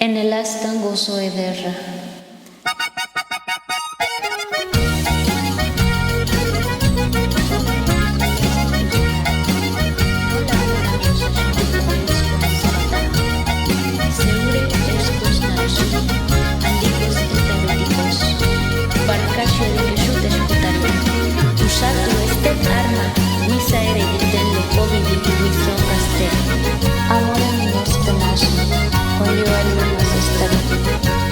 En el astan gozo ederra. Usatu estet arma, guisa ere egiten leko bidik guizon gaztea. Amore minez penasi, olioa lumaz estari,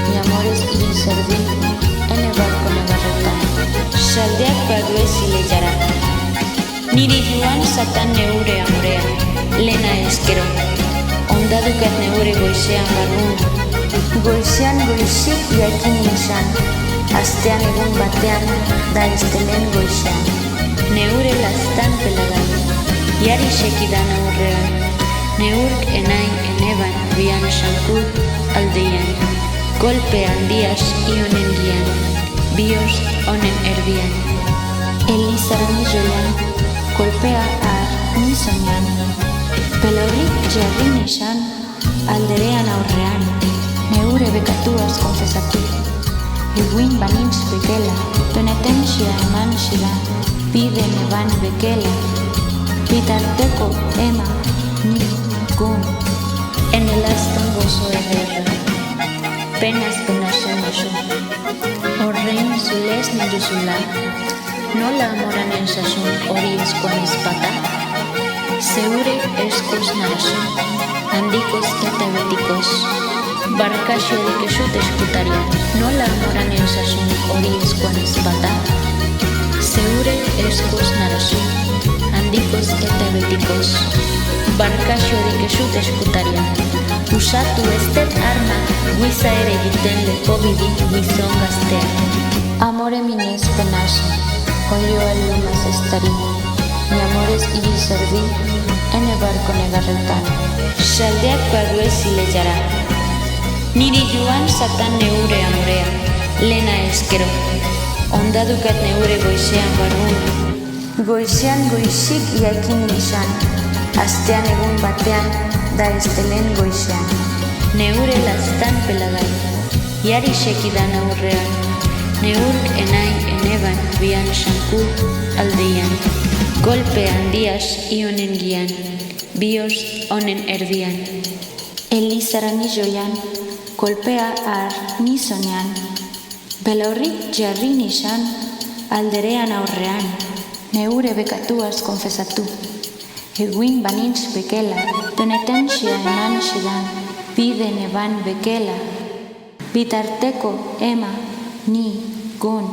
mi amores irin zerdi, ene barko negarretan. Saldeak baduez ileiara, niri joan satan neure amorea, lena eskero, ondadukat neure goizean barrun. Goizean goizik jakin izan, astean egun batean, da estelen goizean. Neure lastan pelagai, jari sekidan aurrean, neurk enai eneban bian sankur aldeian, golpe handiaz ionen gian, bios honen erdian. Elizarani joian, kolpea ar nizonean, pelaurik jarrin esan, alderean aurrean, neure bekatuaz konfesatu. Iguin banintz bekela, penetentzia eman zidan, bide neban bekela, bitarteko ema, ni, gun. En el astan gozo ederra, penas penasen oso, horrein zulez niruzula, nola amoran ensasun hori eskoan izpata, zeure eskuz narasun, handikoz eta betikos, barkasio dikesut eskutaria, nola amoran ensasun hori eskoan izpata, zeure eskuz narasun, handikoz eta betikos, barkasio dikesut eskutaria. Usatu estet arma, guiza ere egiten leko bidik guizon gaztea. Amore minez penasi, olioa lumaz estari, mi amores iri zerdi, ene barko negarretan. Saldeak baduez ileiara, niri joan satan neure amorea, lena eskero, ondadukat neure goizean barrun. Goizean goizik jakin izan, astean egun batean, da estelen goizean. Neure lastan pelagai, jari sekidan aurrean, neurk enai eneban bian sankur aldeian, golpe handiaz ionen gian, bios honen erdian. Elizarani joian, kolpea ar nizonean, belorrik jarrin izan, alderean aurrean, neure bekatuaz konfesatu. Eguin banintz bekela, penetentzia eman zidan, bide neban bekela, bitarteko ema, ni, gun.